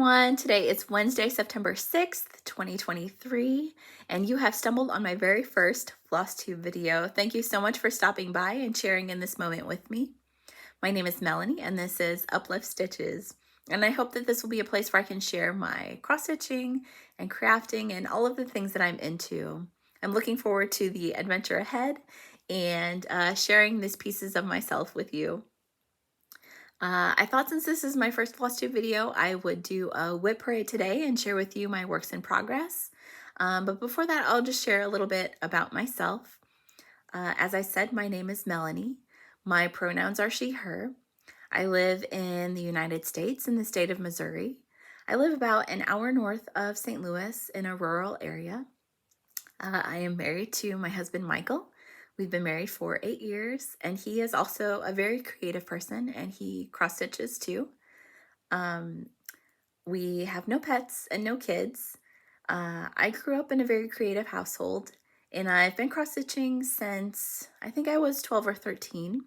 everyone. Today is Wednesday, September 6th, 2023, and you have stumbled on my very first Flosstube video. Thank you so much for stopping by and sharing in this moment with me. My name is Melanie, and this is Uplift Stitches, and I hope that this will be a place where I can share my cross-stitching and crafting and all of the things that I'm into. I'm looking forward to the adventure ahead and sharing these pieces of myself with you. I thought since this is my first Flosstube video, I would do a WIP parade today and share with you my works in progress. But before that, I'll just share a little bit about myself. As I said, my name is Melanie. My pronouns are she, her. I live in the United States in the state of Missouri. I live about an hour north of St. Louis in a rural area. I am married to my husband, Michael. We've been married for 8 years, and he is also a very creative person, and he cross-stitches too. We have no pets and no kids. I grew up in a very creative household, and I've been cross-stitching since I think I was 12 or 13.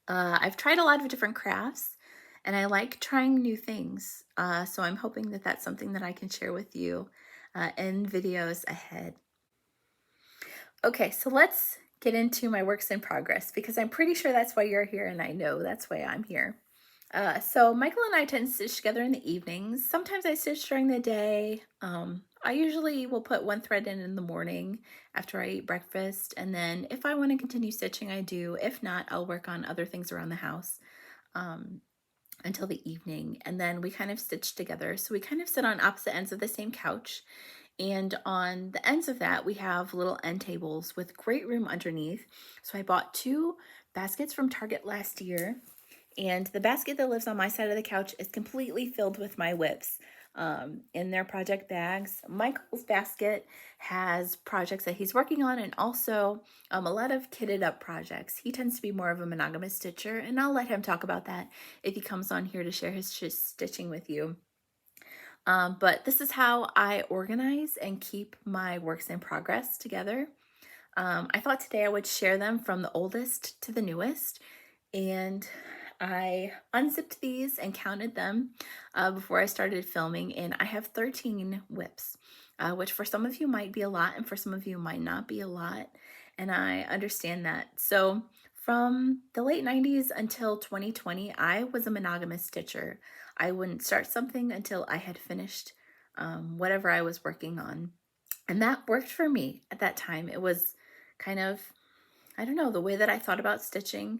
I've tried a lot of different crafts, and I like trying new things. So I'm hoping that that's something that I can share with you in videos ahead. Okay, so let's get into my works in progress because I'm pretty sure that's why you're here, and I know that's why I'm here. So Michael and I tend to stitch together in the evenings. Sometimes I stitch during the day. I usually will put one thread in the morning after I eat breakfast, and then if I want to continue stitching, I do. If not, I'll work on other things around the house until the evening, and then we kind of stitch together. So we kind of sit on opposite ends of the same couch. And on the ends of that, we have little end tables with great room underneath. So I bought 2 baskets from Target last year. And the basket that lives on my side of the couch is completely filled with my WIPs in their project bags. Michael's basket has projects that he's working on and also a lot of kitted up projects. He tends to be more of a monogamous stitcher, and I'll let him talk about that if he comes on here to share his stitching with you. But this is how I organize and keep my works in progress together. I thought today I would share them from the oldest to the newest, and I unzipped these and counted them before I started filming, and I have 13 WIPs, which for some of you might be a lot and for some of you might not be a lot, and I understand that. So from the late 90s until 2020, I was a monogamous stitcher. I wouldn't start something until I had finished whatever I was working on. And that worked for me at that time. It was kind of, I don't know, the way that I thought about stitching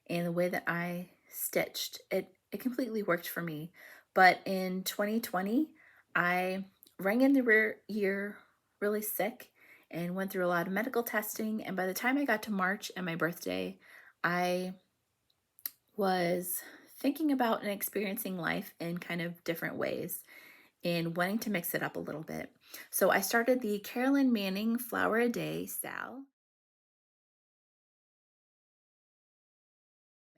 and the way that I stitched. It completely worked for me. But in 2020, I rang in the year really sick and went through a lot of medical testing. And by the time I got to March and my birthday, I was thinking about and experiencing life in kind of different ways and wanting to mix it up a little bit. So I started the Carolyn Manning Flower a Day Sal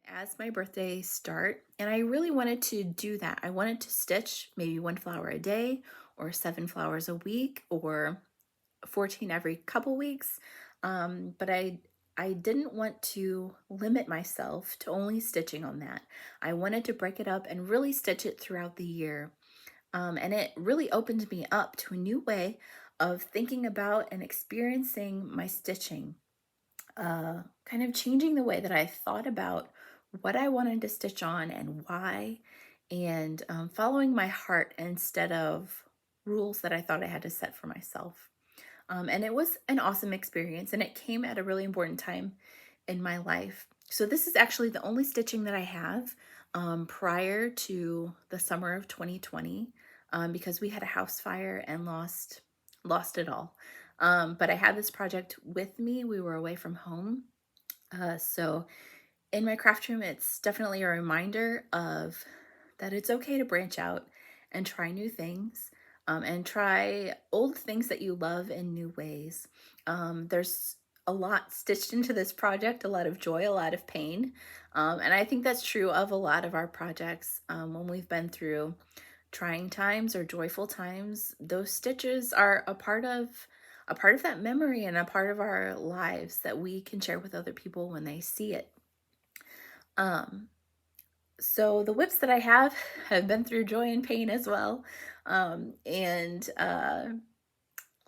as my birthday start, and I really wanted to do that. I wanted to stitch maybe 1 flower a day or 7 flowers a week or 14 every couple weeks, but I didn't want to limit myself to only stitching on that. I wanted to break it up and really stitch it throughout the year. And it really opened me up to a new way of thinking about and experiencing my stitching, kind of changing the way that I thought about what I wanted to stitch on and why, and following my heart instead of rules that I thought I had to set for myself. And it was an awesome experience, and it came at a really important time in my life. So this is actually the only stitching that I have prior to the summer of 2020, because we had a house fire and lost it all. But I had this project with me. We were away from home. So in my craft room, it's definitely a reminder of that it's okay to branch out and try new things. And try old things that you love in new ways. There's a lot stitched into this project, a lot of joy, a lot of pain. And I think that's true of a lot of our projects. When we've been through trying times or joyful times, those stitches are a part of that memory and a part of our lives that we can share with other people when they see it. So the WIPs that I have been through joy and pain as well. And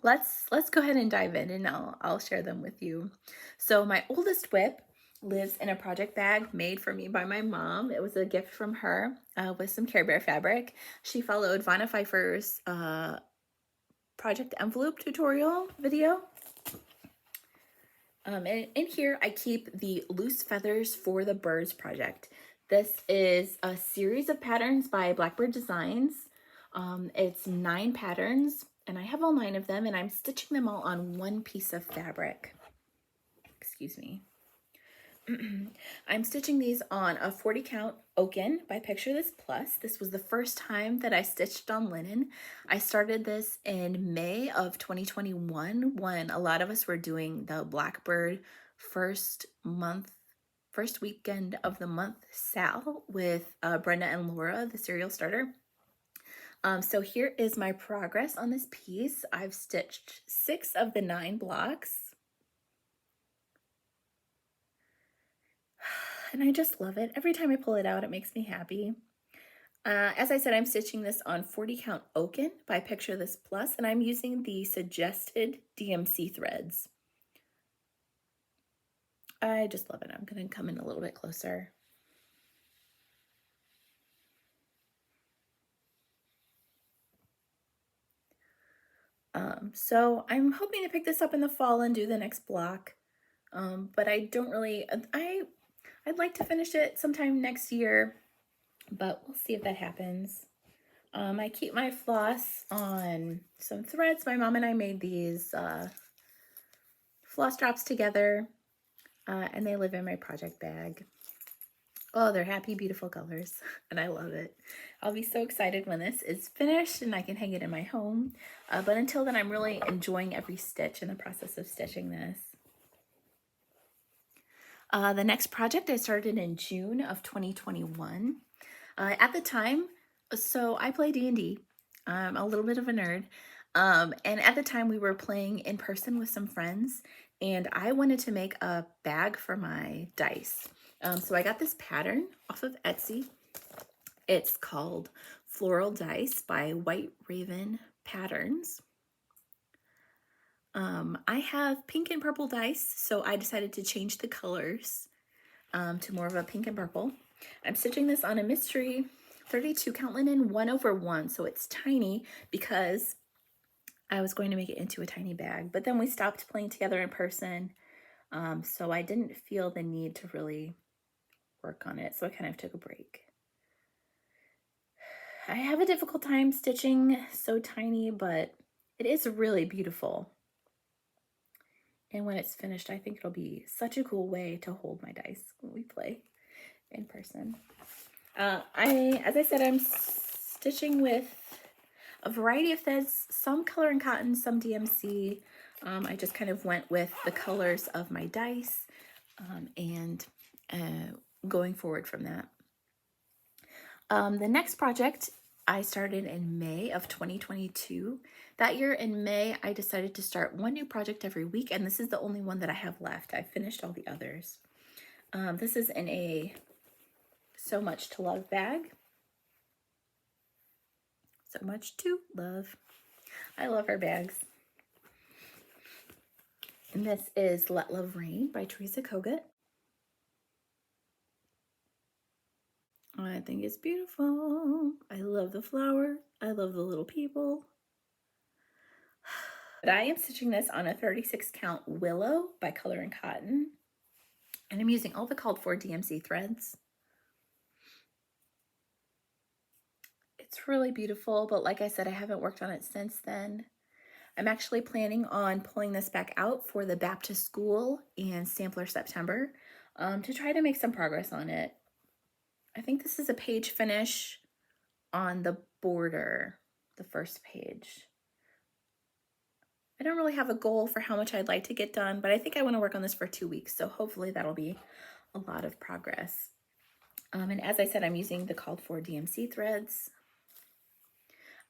let's go ahead and dive in, and I'll share them with you. So my oldest WIP lives in a project bag made for me by my mom. It was a gift from her with some Care Bear fabric. She followed Vanna Pfeiffer's project envelope tutorial video. And in here, I keep the loose feathers for the birds project. This is a series of patterns by Blackbird Designs. It's 9 patterns, and I have all 9 of them, and I'm stitching them all on one piece of fabric. Excuse me. I'm stitching these on a 40 count Oaken by Picture This Plus. This was the first time that I stitched on linen. I started this in May of 2021 when a lot of us were doing the Blackbird first weekend of the month sale with Brenda and Laura, the serial starter. So here is my progress on this piece. I've stitched 6 of the 9 blocks. And I just love it. Every time I pull it out, it makes me happy. As I said, I'm stitching this on 40 count Oaken by Picture This Plus, and I'm using the suggested DMC threads. I just love it. I'm going to come in a little bit closer. So I'm hoping to pick this up in the fall and do the next block. But I don't really, I'd like to finish it sometime next year, but we'll see if that happens. I keep my floss on some threads. My mom and I made these floss drops together, and they live in my project bag. Oh, they're happy, beautiful colors, and I love it. I'll be so excited when this is finished and I can hang it in my home. But until then, I'm really enjoying every stitch in the process of stitching this. The next project I started in June of 2021. At the time, so I play D&D. I'm a little bit of a nerd. And at the time we were playing in person with some friends, and I wanted to make a bag for my dice. So I got this pattern off of Etsy. It's called Floral Dice by White Raven Patterns. I have pink and purple dice, so I decided to change the colors to more of a pink and purple. I'm stitching this on a mystery 32 count linen 1/1, so it's tiny because I was going to make it into a tiny bag, but then we stopped playing together in person, so I didn't feel the need to really work on it, so I kind of took a break. I have a difficult time stitching so tiny, but it is really beautiful. And when it's finished, I think it'll be such a cool way to hold my dice when we play in person. As I said, I'm stitching with a variety of threads, some color and cotton, some DMC. I just kind of went with the colors of my dice and going forward from that. The next project I started in May of 2022. That year in May, I decided to start one new project every week, and this is the only one that I have left. I finished all the others. This is in a So Much to Love bag. So much to love. I love her bags. And this is Let Love Rain by Teresa Kogut. I think it's beautiful. I love the flower. I love the little people. But I am stitching this on a 36 count Willow by Color and Cotton. And I'm using all the called for DMC threads. It's really beautiful, but like I said, I haven't worked on it since then. I'm actually planning on pulling this back out for the Baptist School and Sampler September to try to make some progress on it. I think this is a page finish on the border, the first page. I don't really have a goal for how much I'd like to get done, but I think I want to work on this for 2 weeks, so hopefully that'll be a lot of progress. And as I said, I'm using the called for DMC threads.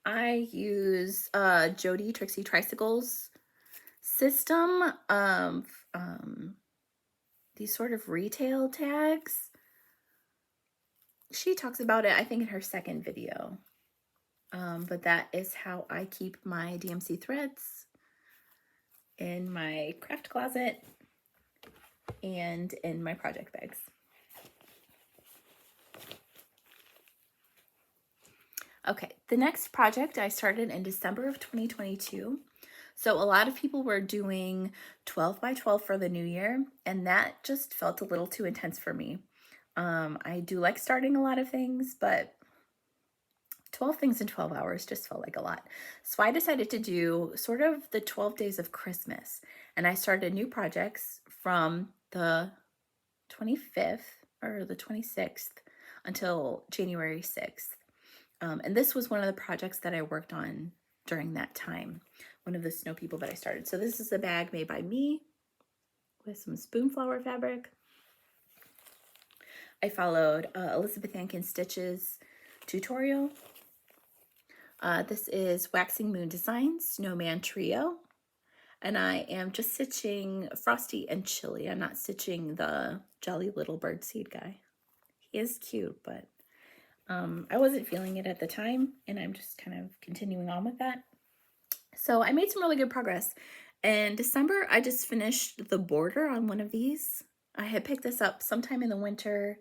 I use Jody Trixie Tricycles system of these sort of retail tags. she talks about it, I think, in her second video. But that is how I keep my DMC threads in my craft closet and in my project bags. Okay, the next project I started in December of 2022. So a lot of people were doing 12 by 12 for the new year, and that just felt a little too intense for me. I do like starting a lot of things, but 12 things in 12 hours just felt like a lot. So I decided to do sort of the 12 days of Christmas, and I started new projects from the 25th or the 26th until January 6th. And this was one of the projects that I worked on during that time, one of the snow people that I started. So this is a bag made by me with some spoonflower fabric. I followed Elizabeth Ankin Stitches tutorial. This is Waxing Moon Designs Snowman Trio. And I am just stitching Frosty and Chili. I'm not stitching the Jolly Little Bird Seed guy. He is cute, but I wasn't feeling it at the time, and I'm just kind of continuing on with that. So I made some really good progress. In December, I just finished the border on one of these. I had picked this up sometime in the winter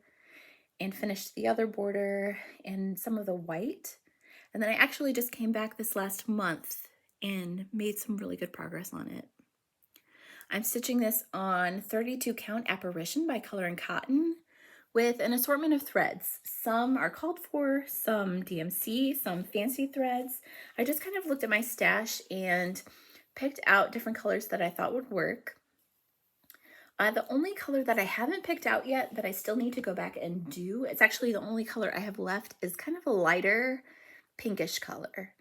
and finished the other border and some of the white. And then I actually just came back this last month and made some really good progress on it. I'm stitching this on 32 count Apparition by Color and Cotton with an assortment of threads. Some are called for, some DMC, some fancy threads. I just kind of looked at my stash and picked out different colors that I thought would work. The only color that I haven't picked out yet that I still need to go back and do, it's actually the only color I have left, is kind of a lighter pinkish color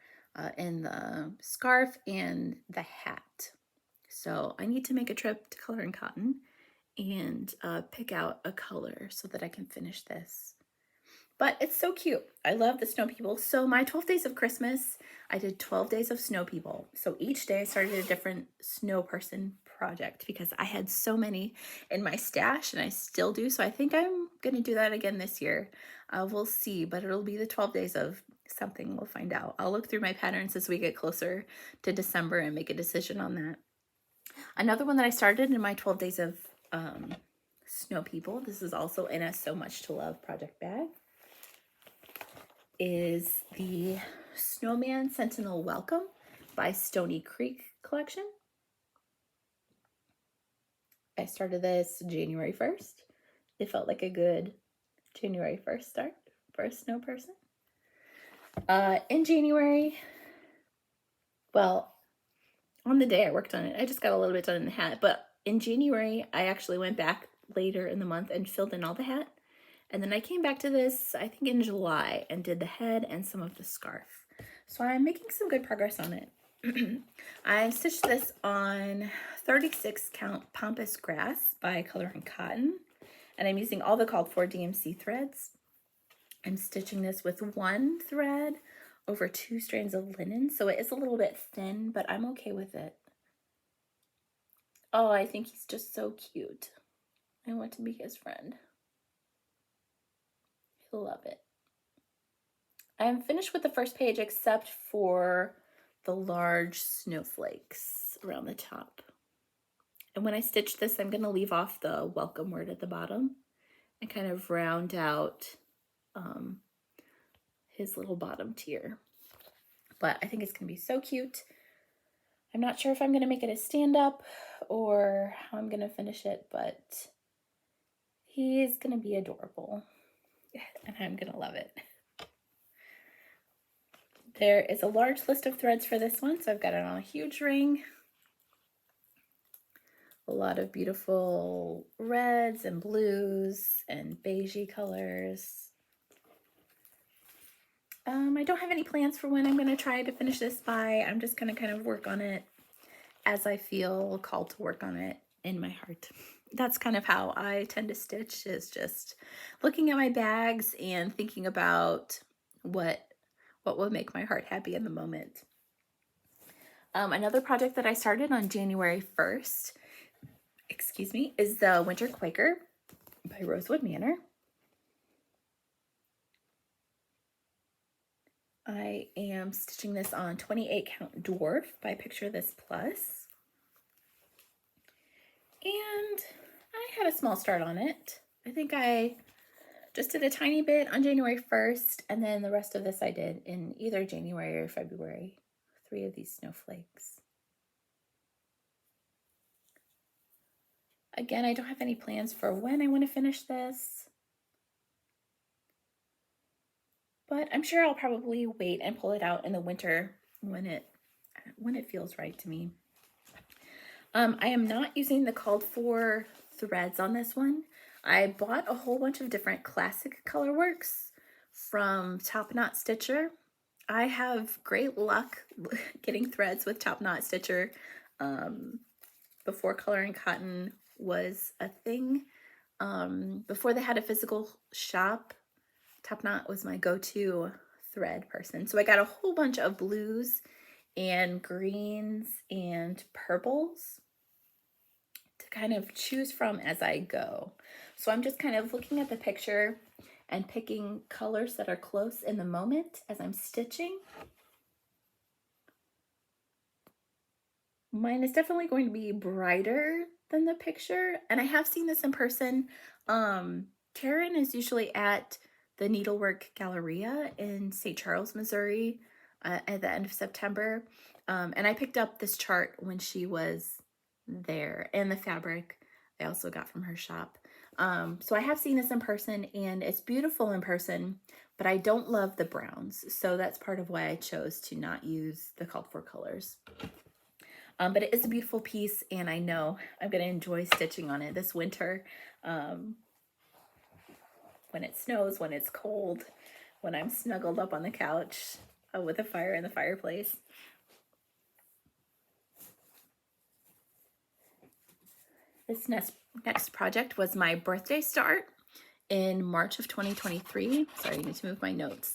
in the scarf and the hat. So I need to make a trip to Color and Cotton and pick out a color so that I can finish this. But it's so cute. I love the snow people. So my 12 days of Christmas, I did 12 days of snow people. So each day I started a different snow person project because I had so many in my stash, and I still do. So I think I'm going to do that again this year. We'll see, but it'll be the 12 days of something. We'll find out. I'll look through my patterns as we get closer to December and make a decision on that. Another one that I started in my 12 days of snow people, this is also in a So Much to Love project bag, is the Snowman Sentinel Welcome by Stony Creek collection. I started this January 1st. It felt like a good January 1st start for a snow person. In January, well, on the day I worked on it, I just got a little bit done in the hat, but in January, I actually went back later in the month and filled in all the hat. And then I came back to this, I think in July, and did the head and some of the scarf. So I'm making some good progress on it. I stitched this on 36 count Pampas Grass by Color and Cotton. And I'm using all the called for DMC threads. I'm stitching this with one thread over 2 strands of linen. So it is a little bit thin, but I'm okay with it. Oh, I think he's just so cute. I want to be his friend. He'll love it. I'm finished with the first page except for the large snowflakes around the top. And when I stitch this, I'm going to leave off the welcome word at the bottom and kind of round out his little bottom tier. But I think it's going to be so cute. I'm not sure if I'm going to make it a stand-up or how I'm going to finish it, but he's going to be adorable. And I'm going to love it. There is a large list of threads for this one, so I've got it on a huge ring. A lot of beautiful reds and blues and beigey colors. I don't have any plans for when I'm going to try to finish this by. I'm just going to kind of work on it as I feel called to work on it in my heart. That's kind of how I tend to stitch, is just looking at my bags and thinking about what will make my heart happy in the moment. Another project that I started on January 1st, is the Winter Quaker by Rosewood Manor. I am stitching this on 28 count dwarf by Picture This Plus. And I had a small start on it. I think I just did a tiny bit on January 1st, and then the rest of this I did in either January or February. 3 of these snowflakes. Again, I don't have any plans for when I want to finish this, but I'm sure I'll probably wait and pull it out in the winter when it feels right to me. I am not using the called for threads on this one. I bought a whole bunch of different classic color works from Top Knot Stitcher. I have great luck getting threads with Top Knot Stitcher before coloring cotton was a thing. Before they had a physical shop, Top Knot was my go-to thread person. So I got a whole bunch of blues and greens and purples to kind of choose from as I go. So I'm just kind of looking at the picture and picking colors that are close in the moment as I'm stitching. Mine is definitely going to be brighter than the picture, and I have seen this in person. Karen is usually at the Needlework Galleria in St. Charles, Missouri at the end of September, and I picked up this chart when she was there, and the fabric I also got from her shop. So I have seen this in person, and it's beautiful in person, but I don't love the browns, so that's part of why I chose to not use the called for colors. But it is a beautiful piece, and I know I'm going to enjoy stitching on it this winter. When it snows, when it's cold, when I'm snuggled up on the couch with a fire in the fireplace. This next project was my birthday start in March of 2023. Sorry, I need to move my notes.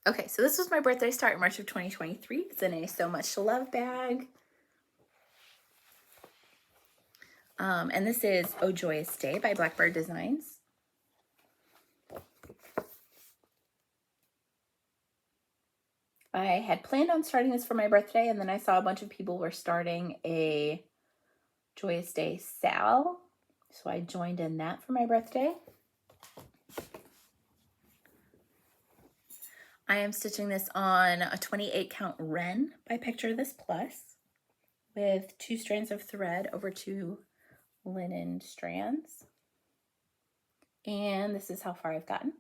Okay, so this was my birthday start in March of 2023. It's in a So Much to Love bag. And this is Oh Joyous Day by Blackbird Designs. I had planned on starting this for my birthday, and then I saw a bunch of people were starting a Joyous Day sale, so I joined in that for my birthday. I am stitching this on a 28 count Wren by Picture This Plus with 2 strands of thread over 2 linen strands. And this is how far I've gotten.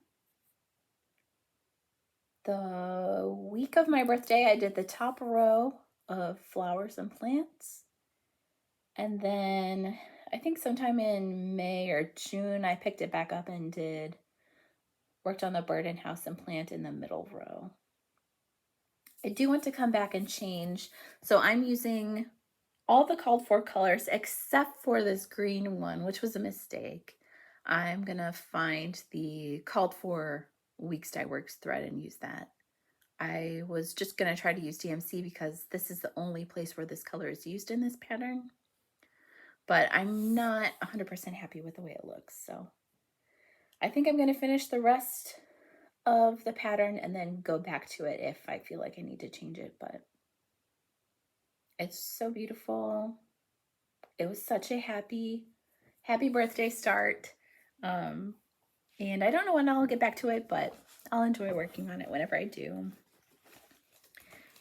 The week of my birthday, I did the top row of flowers and plants. And then I think sometime in May or June, I picked it back up and worked on the bird and house and plant in the middle row. I do want to come back and change. So I'm using all the called for colors except for this green one, which was a mistake. I'm gonna find the called for Weeks Dye Works thread and use that. I was just gonna try to use DMC because this is the only place where this color is used in this pattern, but I'm not 100% happy with the way it looks. So I think I'm gonna finish the rest of the pattern and then go back to it if I feel like I need to change it, but it's so beautiful. It was such a happy birthday start. And I don't know when I'll get back to it, but I'll enjoy working on it whenever I do.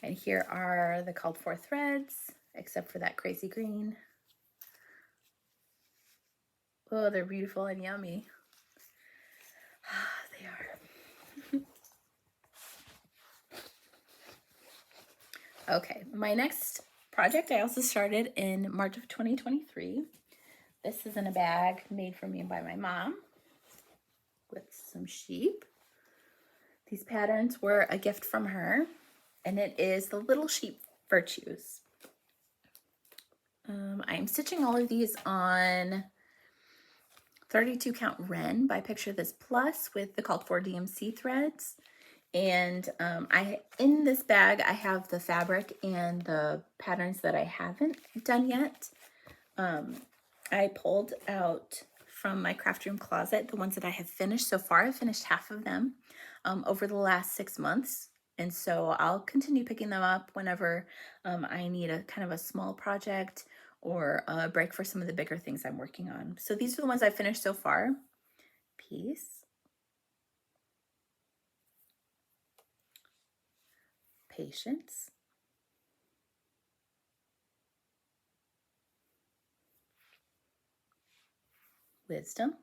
And here are the called for threads, except for that crazy green. Oh, they're beautiful and yummy. They are. Okay, my next project I also started in March of 2023. This is in a bag made for me by my mom with some sheep. These patterns were a gift from her, and it is the Little Sheep Virtues. I'm stitching all of these on 32 count Wren by Picture This Plus with the called for DMC threads. And in this bag, I have the fabric and the patterns that I haven't done yet. I pulled out from my craft room closet the ones that I have finished so far. I've finished half of them over the last 6 months. And so I'll continue picking them up whenever I need a kind of a small project or a break for some of the bigger things I'm working on. So these are the ones I've finished so far. Peace, patience, wisdom,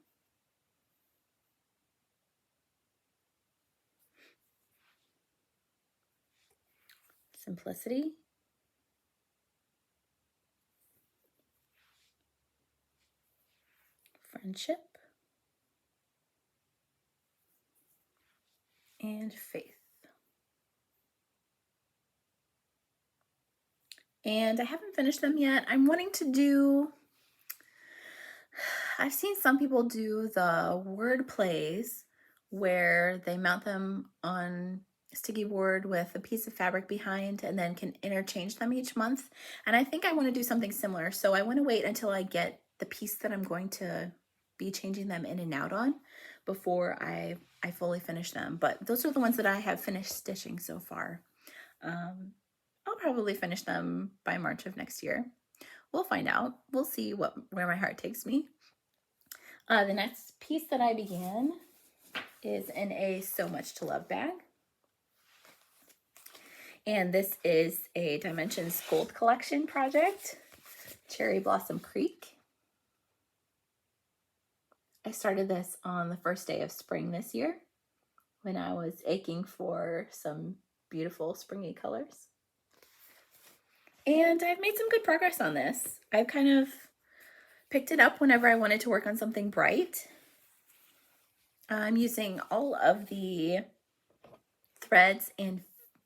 simplicity, friendship, and faith. And I haven't finished them yet. I'm wanting to do, I've seen some people do the word plays where they mount them on sticky board with a piece of fabric behind and then can interchange them each month. And I think I want to do something similar. So I want to wait until I get the piece that I'm going to be changing them in and out on before I fully finish them. But those are the ones that I have finished stitching so far. I'll probably finish them by March of next year. We'll find out. We'll see where my heart takes me. The next piece that I began is in a So Much to Love bag. And this is a Dimensions Gold Collection project, Cherry Blossom Creek. I started this on the first day of spring this year when I was aching for some beautiful springy colors. And I've made some good progress on this. I've kind of picked it up whenever I wanted to work on something bright. I'm using all of the threads and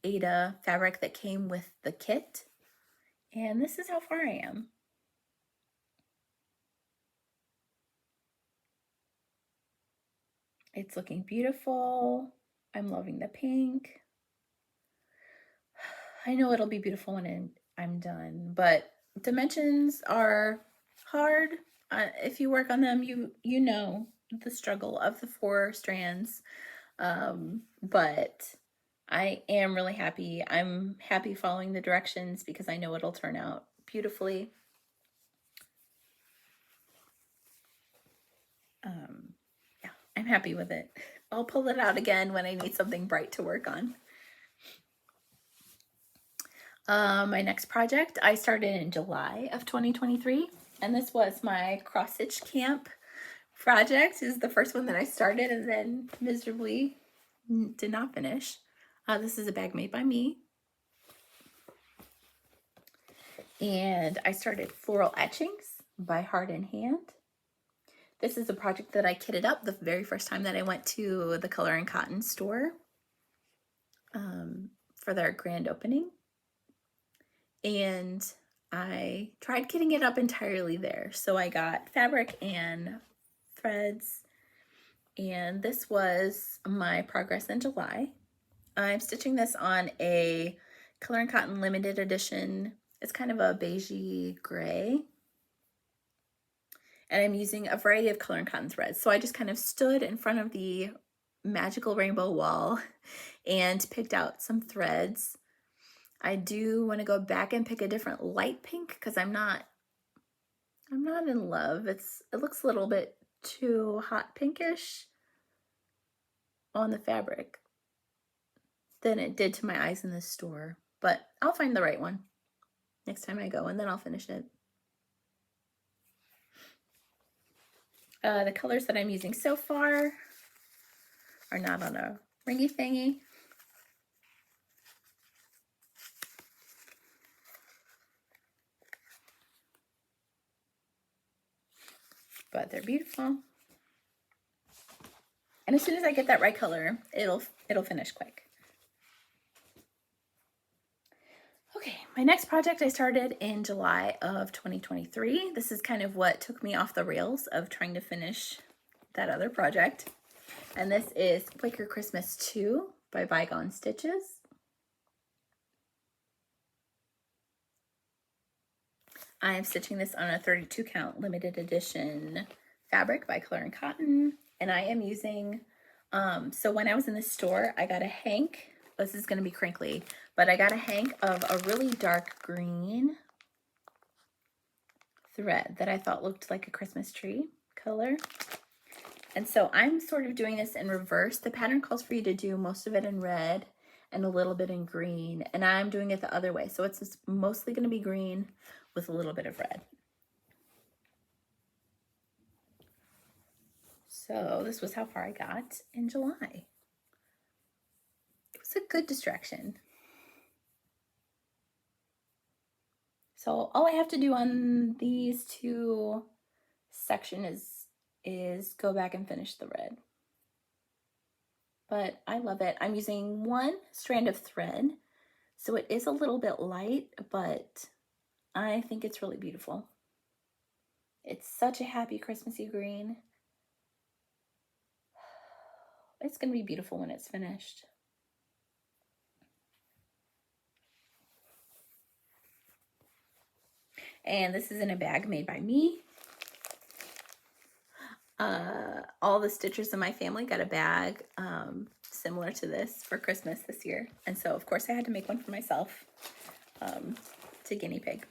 Aida fabric that came with the kit. And this is how far I am. It's looking beautiful. I'm loving the pink. I know it'll be beautiful when I'm done, but dimensions are hard. If you work on them, you know the struggle of the 4 strands. But I am really happy. I'm happy following the directions because I know it'll turn out beautifully. Yeah, I'm happy with it. I'll pull it out again when I need something bright to work on. My next project I started in July of 2023, and this was my cross stitch camp project. This is the first one that I started and then miserably did not finish. This is a bag made by me. And I started Floral Etchings by Heart in Hand. This is a project that I kitted up the very first time that I went to the Color and Cotton store for their grand opening. And I tried kitting it up entirely there. So I got fabric and threads, and this was my progress in July. I'm stitching this on a Color and Cotton limited edition. It's kind of a beigey gray. And I'm using a variety of Color and Cotton threads. So I just kind of stood in front of the magical rainbow wall and picked out some threads. I do want to go back and pick a different light pink because I'm not in love. It looks a little bit too hot pinkish on the fabric than it did to my eyes in the store. But I'll find the right one next time I go, and then I'll finish it. The colors that I'm using so far are not on a ringy thingy. But they're beautiful. And as soon as I get that right color, it'll finish quick. Okay, my next project I started in July of 2023. This is kind of what took me off the rails of trying to finish that other project. And this is Quaker Christmas 2 by Bygone Stitches. I am stitching this on a 32 count limited edition fabric by Color and Cotton. And I am using, so when I was in the store, I got a hank this is going to be crinkly, but I got a hank of a really dark green thread that I thought looked like a Christmas tree color. And so I'm sort of doing this in reverse. The pattern calls for you to do most of it in red and a little bit in green, and I'm doing it the other way. So it's mostly going to be green with a little bit of red. So this was how far I got in July. It was a good distraction. So all I have to do on these two sections is go back and finish the red. But I love it. I'm using one strand of thread, so it is a little bit light, but I think it's really beautiful. It's such a happy Christmassy green. It's going to be beautiful when it's finished. And this is in a bag made by me. All the stitchers in my family got a bag similar to this for Christmas this year. And so, of course, I had to make one for myself to guinea pig.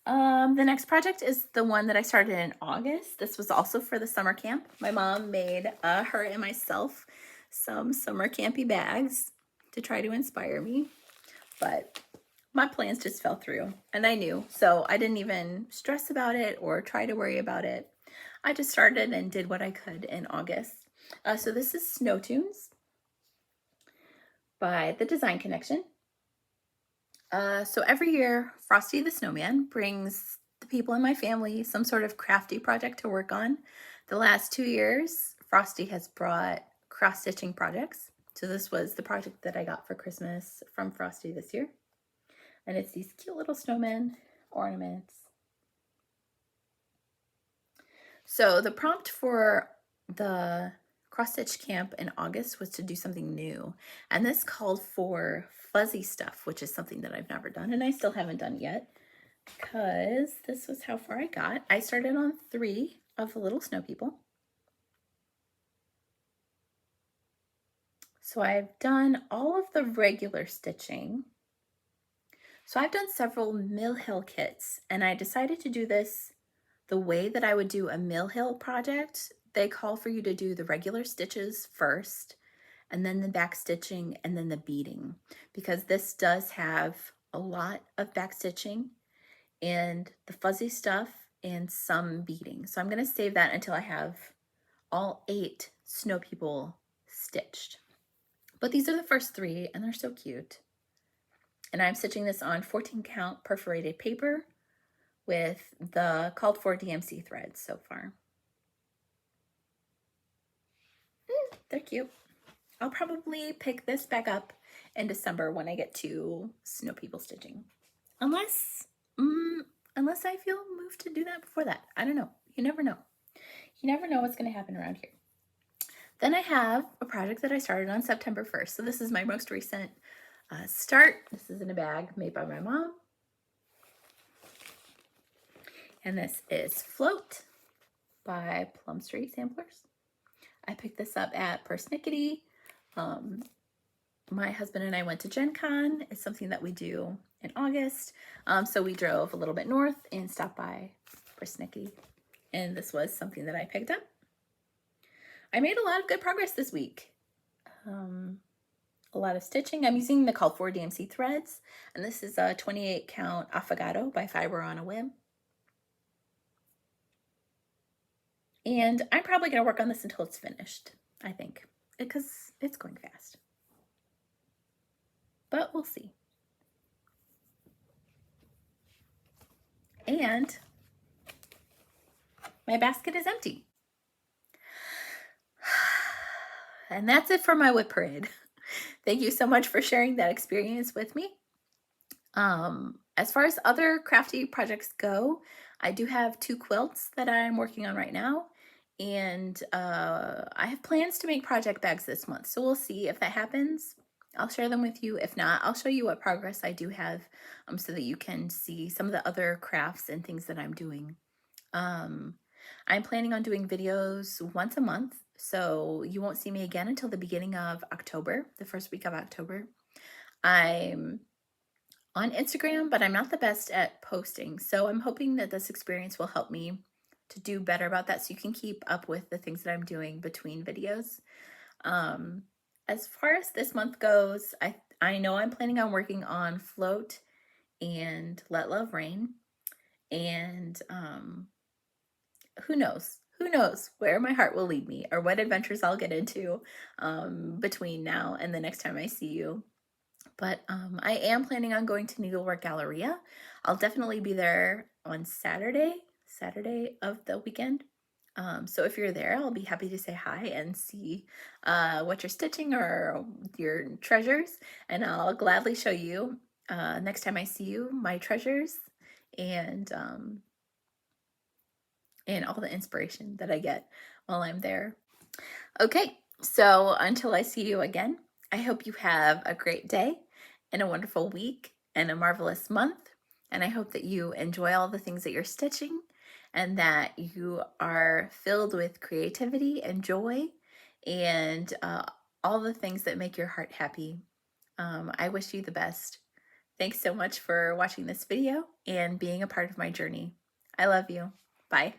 The next project is the one that I started in August. This was also for the summer camp. My mom made her and myself some summer campy bags to try to inspire me. But my plans just fell through, and I knew, so I didn't even stress about it or try to worry about it. I just started and did what I could in August. So this is Snow Tunes by the Design Connection. So every year, Frosty the Snowman brings the people in my family some sort of crafty project to work on. The last 2 years, Frosty has brought cross-stitching projects. So this was the project that I got for Christmas from Frosty this year. And it's these cute little snowman ornaments. So the prompt for the cross-stitch camp in August was to do something new. And this called for fuzzy stuff, which is something that I've never done. And I still haven't done yet because this was how far I got. I started on 3 of the little snow people. So I've done all of the regular stitching. So I've done several Mill Hill kits, and I decided to do this the way that I would do a Mill Hill project. They call for you to do the regular stitches first, and then the back stitching, and then the beading, because this does have a lot of back stitching and the fuzzy stuff and some beading. So I'm going to save that until I have all 8 snow people stitched. But these are the first 3, and they're so cute. And I'm stitching this on 14 count perforated paper with the called for DMC threads so far. They're cute. I'll probably pick this back up in December when I get to snow people stitching. Unless I feel moved to do that before that. I don't know. You never know. You never know what's going to happen around here. Then I have a project that I started on September 1st. So this is my most recent start. This is in a bag made by my mom. And this is Float by Plum Street Samplers. I picked this up at Persnickety. My husband and I went to Gen Con. It's something that we do in August. So we drove a little bit north and stopped by Persnickety. And this was something that I picked up. I made a lot of good progress this week. A lot of stitching. I'm using the called for DMC threads, and this is a 28 count Affogato by Fiber on a Whim. And I'm probably going to work on this until it's finished, I think, because it's going fast. But we'll see. And my basket is empty. And that's it for my WIP parade. Thank you so much for sharing that experience with me. As far as other crafty projects go, I do have 2 quilts that I'm working on right now. And I have plans to make project bags this month. So we'll see if that happens. I'll share them with you. If not, I'll show you what progress I do have so that you can see some of the other crafts and things that I'm doing. I'm planning on doing videos once a month so you won't see me again until the beginning of October, the first week of October. I'm on Instagram, but I'm not the best at posting, so I'm hoping that this experience will help me to do better about that so you can keep up with the things that I'm doing between videos. Um, as far as this month goes, I know I'm planning on working on Float and Let Love Rain, and who knows? Who knows where my heart will lead me or what adventures I'll get into between now and the next time I see you. But I am planning on going to Needlework Galleria. I'll definitely be there on Saturday of the weekend. So if you're there, I'll be happy to say hi and see what you're stitching or your treasures. And I'll gladly show you next time I see you my treasures and all the inspiration that I get while I'm there. Okay, so until I see you again, I hope you have a great day and a wonderful week and a marvelous month. And I hope that you enjoy all the things that you're stitching and that you are filled with creativity and joy and all the things that make your heart happy. I wish you the best. Thanks so much for watching this video and being a part of my journey. I love you. Bye.